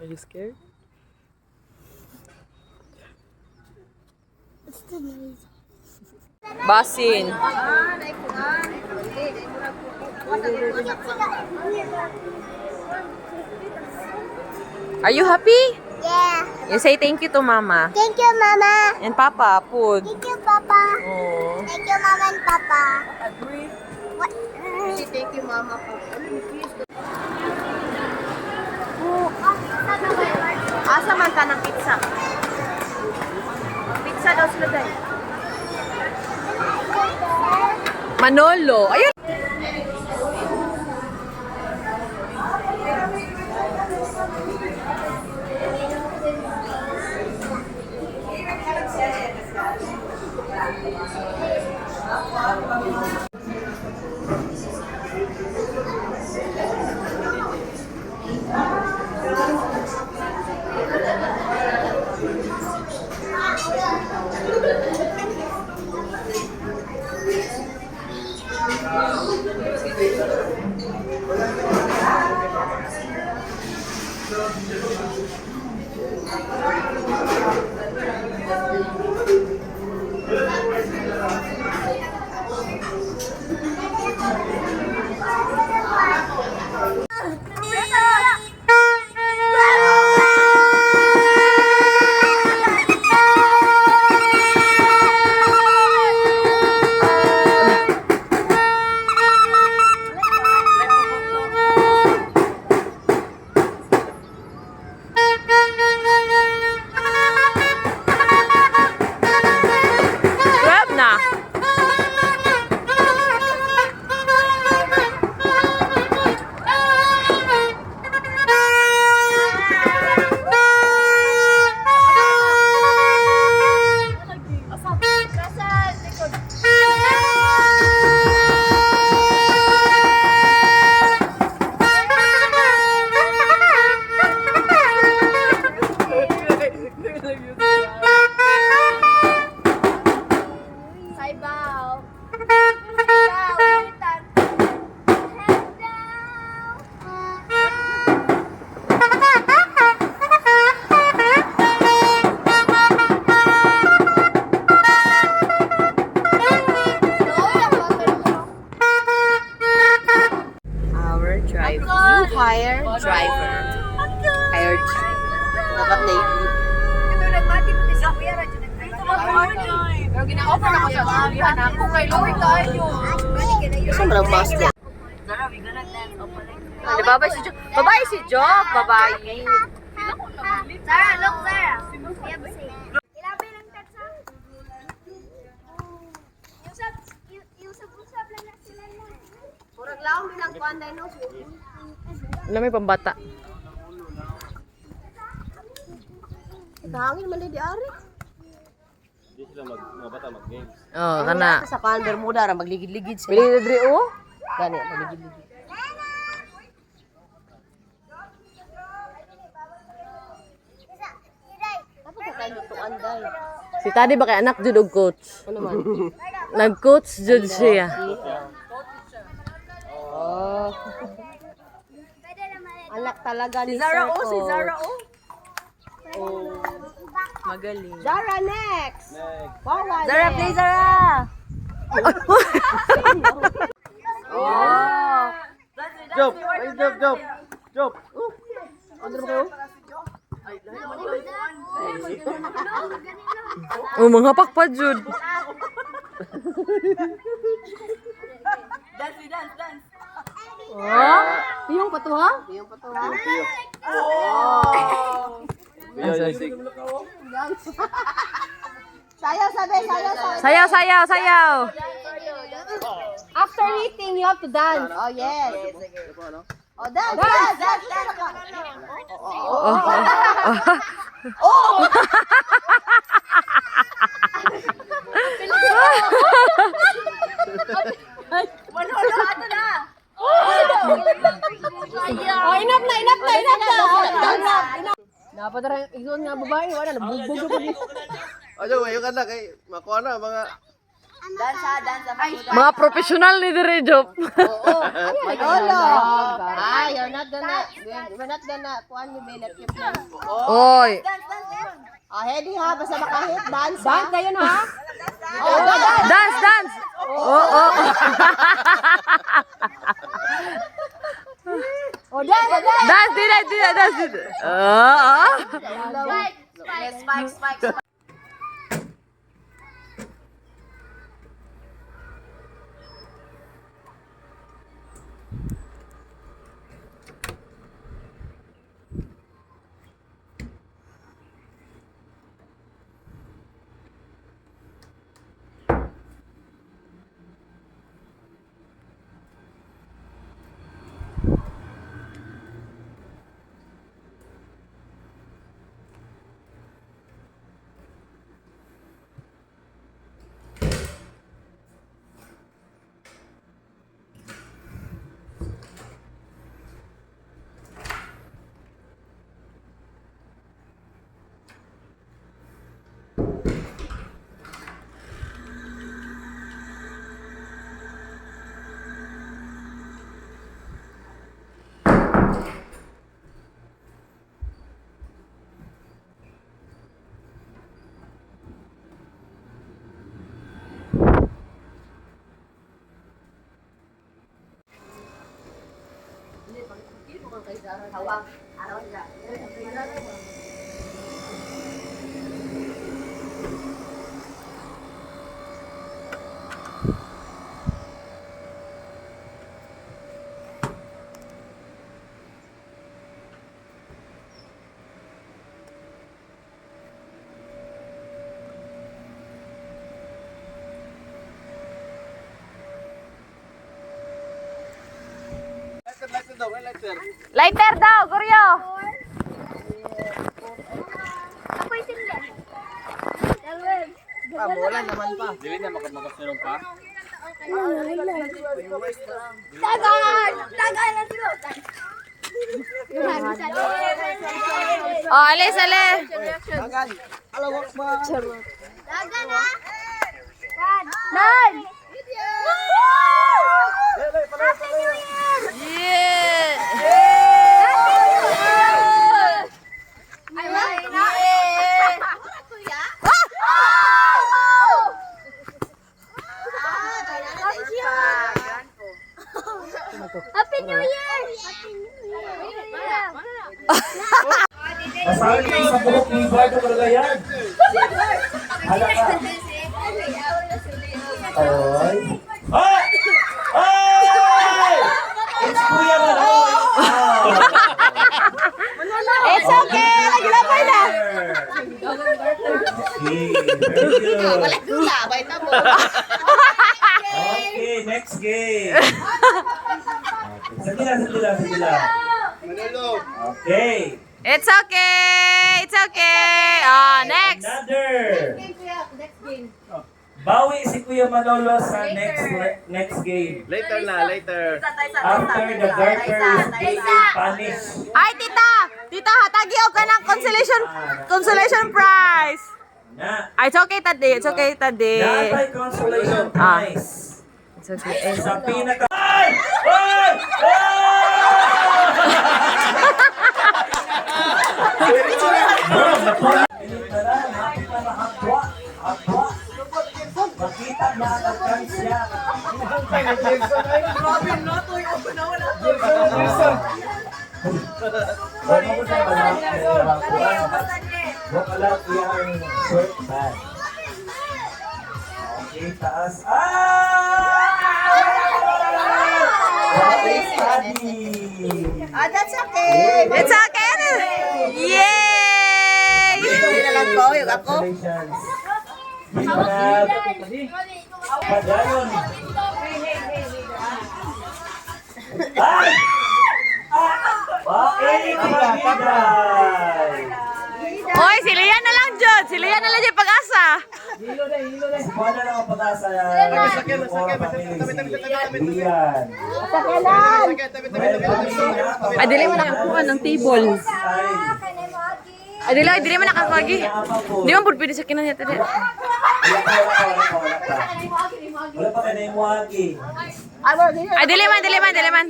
Are you scared? What's the noise? Basin. Are you happy? Yeah. You say thank you to Mama. Thank you, Mama. And Papa, food. Thank you, Papa. Oh. Thank you, Mama and Papa. What? Thank you, Mama. Asa man ka ng pizza? Pizza daw sila dahil. Manolo. Ayun. Hired driver. Hired. Dapat Navy. Ito nagmati mo din sa kuya radyo pero gina-offer ako sa sabihan ako kay Lord tayo. Gusto mo ng master? Zara, we gonna dance up like. Di babae si Job. Babae si Job. Babae. Zara, look, Zara. We have a say. Ilabi lang tatsa. Yung sa pusap lang na sila na. Murag laong bilang kuanday no. Alam may pambata. Hangin man di ari. Hindi sila mga bata mag-games. Oh, kana. Sa kan Bermuda ra magligid-ligid Pili sila. na dre oh. Gani magligid-ligid. Apa ka kayo lutuan day? Si Tadi ba kay anak jud og coach? Ano man? Nag-coach jud siya. Oh. Anak talaga ni Zara Sir oh, si Coach. Zara oh. Oh. Magaling. Zara next. Forward. Zara, next. play Zara. Oh. Job! Ay, Job! Job! Job! Ano ba kayo? Oh, mga pakpa jud. Dance. Oh, piyong patuha? Yung patuha. Biyo, Isaac. Sayaw sabi, sayaw sabi. Sayaw, sayaw, sayaw. After eating, you have to dance. Oh, yes. Oh, dance, dance, dance, dance. Manolo, ato na. Oh, enough na. Napatarang igon nga babae, wala nabugbog ko. Ayo, ayo ka na kay makuha na mga Dansa. Mga profesional ni Dire Job. Oo. Manolo. Ah, you're not gonna, kuhan mo, may let you play. Oy. Heady ha, basta makahit, dance ha. Dance kayo ha? Oh, dance. Dance, dance. Oo. Dance, dance. Oo. Spike. Lighter daw, lighter. Lighter daw, Goryo. Ako'y sindi. Dalawin. Wala naman pa. Dili na magkasunod pa. Tagan na sila. Oh, alis. Alawak ba? Tagan na. Nan. Happy New Year! Yeah. I love you. Happy New Year! Happy New Year! Masabi kayo sa buhok ni Eduardo Caragayan. Halaka. Oy. Ay! Ay! It's Kuya Manoy. It's okay. Naglapay na. Okay, very good. Wala dula. Baita mo. Okay, next game. Okay. Sagila. Okay. It's okay. Oh, next. Another. Bawi si Kuya Manolo sa next game. Later na, later. After the darker is being punished. Ay, tita, hatagi o ka ng consolation prize. Na. Ay, it's okay, tadi. Natay consolation prize. It's okay. Sa pinaka... Ay! Ay! Makita na agad siya. Wala yung short bag. Okay, taas. That's okay. It's okay. Yay! Hindi na lang ko. Yung ako. Congratulations. Padayon. Ay! Okay, kapagigay. Oy, si Lian na lang, Jod. Si Lian na lang yung pag-asa. Kuha na lang ang pag-asa yan. Lian. Ay, dili mo nakakuha ng table. Ay, dili mo nakakagi. Di man po pwede sa kinan niya tadi. Wala ka. yung muagi. Ay, diliman.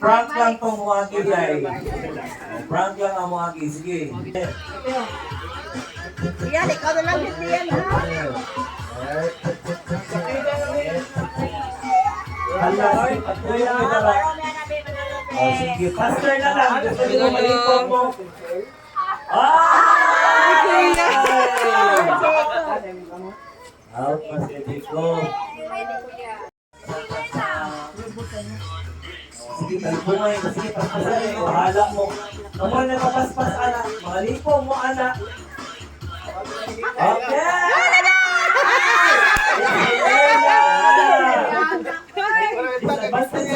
Prank lang tong muagi, guys. Prank lang ang muagi. Sige. Yan, ikaw na lang hindi yan ha. Hala, patuloy na lang. Oh, sige, faster na lang. Gusto nyo malipong mo. Ay! Out, pasensya ko. Sige, talbungay. Sige, paspasan mo. Hala mo. Naman na mapaspas, anak. Malipo mo, anak. Okay!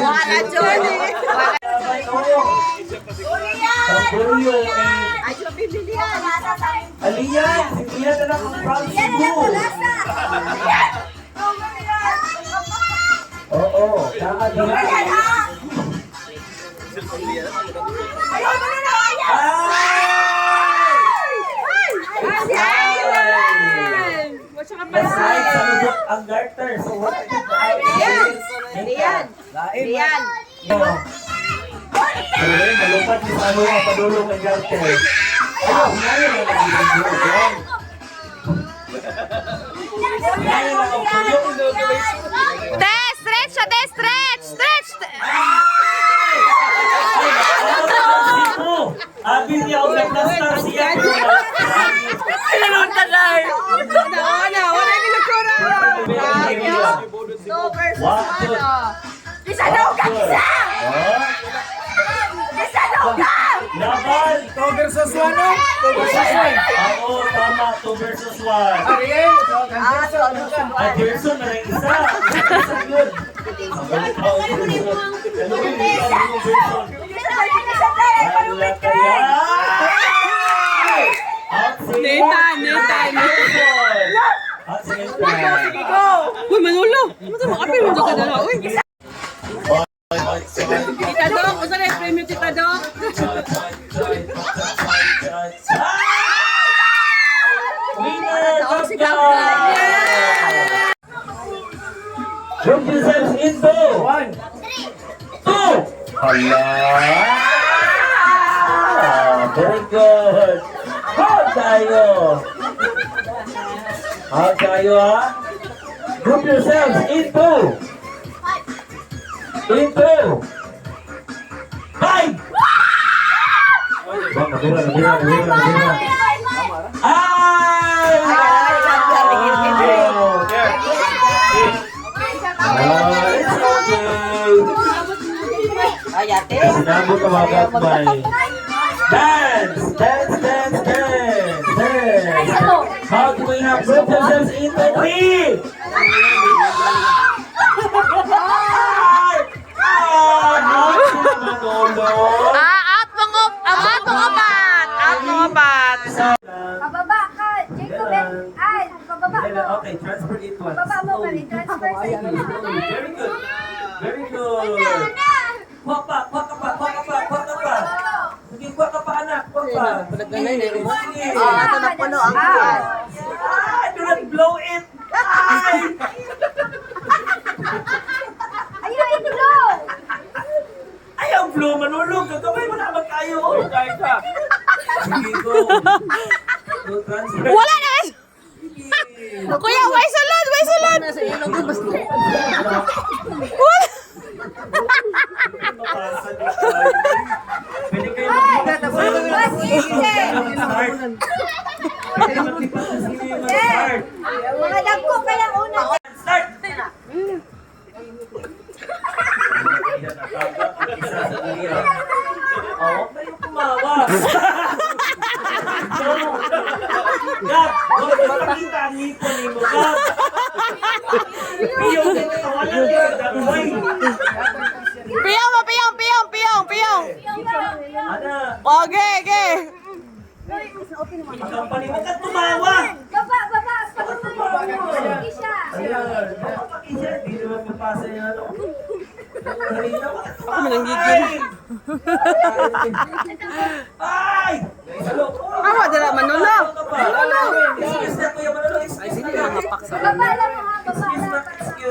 Wala, Johnny. Ay, siya bibili yan. Aliyan! Sige na lang ang prank mo. Oo, tama din. Aside sa lubok ang garter. So what are you Rian. Pero malupad yung ano ang padulong ng garter. Ayaw, ngayon ang nagiging ngayon ang pagpuyok. Stretch. Abi niya ako naglastar siya. Wala yung nagkura. 2 versus 1. Isa daw ka! Isa daw ka! Laban! 2 versus 1, no? 2 versus 1. Oo, tama. 2 versus 1. Ariel, At Gerson na lang isa. Isa yun. Nathan. Uy, Manolo. Ano ito? Makapil mo ka dala. Uy. Tita Doc, usa na yung premium Tita Doc. Group yourselves into 1, 2. Hala! Very good. Out tayo ha. Group yourselves into 5. Nabira. Ay! Ay, ate. Sinabot ang mga gagmay. Dance! How do we have group yourselves into 3? Pababa ka, Jacob. Ay, pababa mo. Okay, transfer it once. Pababa mo kami. Transfer sa Very good. Kwak pa. Sige, kwak ka pa, anak. Kwak pa. Sige. Ito na puno ang kuwan. Do not blow it. Ay! Ayaw, ito. Ayaw, blow, manulog. Gagawin mo naman kayo. Kahit ka. Sige, go. Go, transfer. Wala na. Sige. Kuya, may sulod. Nasa ilong ko basta. Pwede kayo maglipat sa Mas easy. start. Pwede maglipat sa start. Mga dagko kaya una. Start! Oh, kayo kumawa. Gab, huwag makita ang ngipon ni mo, Gab. Piyong, wala niya ang gagawin. Piyong. Ana, Okay. magkampani, huwag kang tumawa. Baba. Sige siya. Ayan, kapag-isya, di naman mapasa yung ano. Ako mananggigil. Ay! Awa, dala, Manolo. Excuse na, Kuya Manolo. Excuse na. Baba lang ha. Baba Excuse lang. na. Excuse.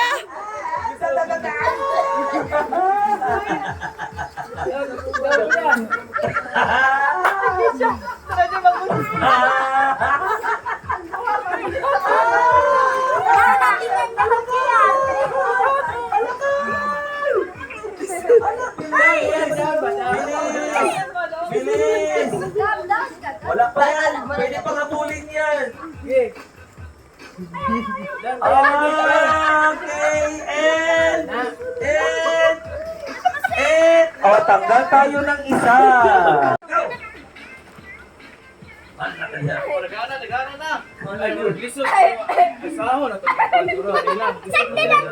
Kuya! Bilis! Wala pa yan! Pwede pang habulin yan! Okay! And! O, tanggal tayo ng isa! Sakti lang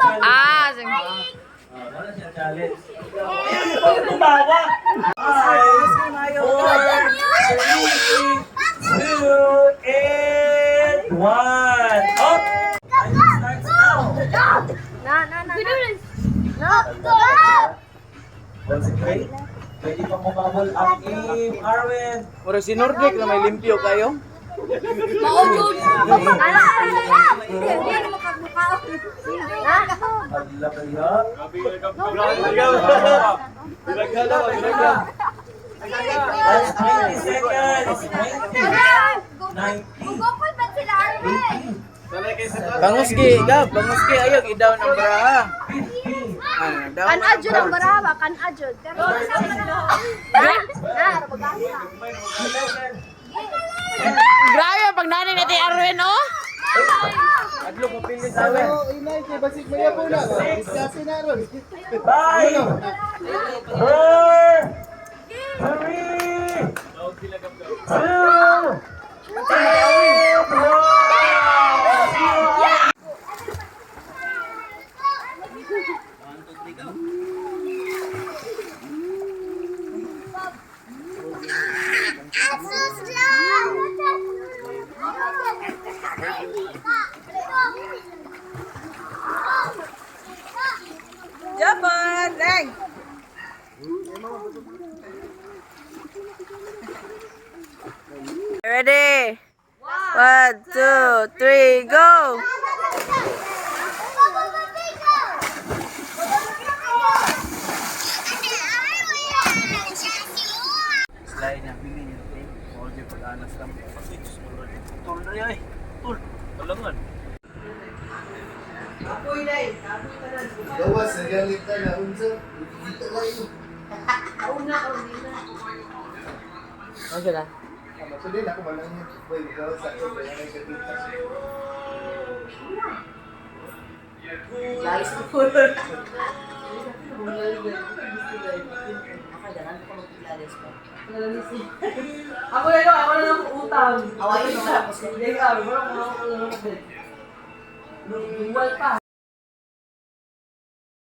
to. Ah, sige. Wala siya challenge. Ayun, tumawa! 5, 4, 3, 2, and 1. Up! Time starts now. Concentrate. Pwede pa mumabol ang team. Arwen. Mura si Nordic na may limpyo kayo. Adla kaya. That's 90 seconds. 90. Bukol ba sila, Arvin? Banguski, Gab, banguski ayaw idaw ng braha. Kan ajud ang barawa, kan ajud. Pero Grabe, pag nanay natin Arwen, oh. Adlo mo pili sa amin. Five, 4, 3, 2, Japan, Reng. Ready? 1, 2, 3, go! Slide niya, bili niyo. All the pag-anas lang. Tul na yan. Tul. Talangan. Gawas sa galit na unsa. Kita lang. Ano sila? So din ako malang yun. Boy, gawas sa iyo. Kaya may kakita. Guys, ako. Ako na lang utang. Awayin mo ako. Hindi ka, wala mo ako. Duwal pa.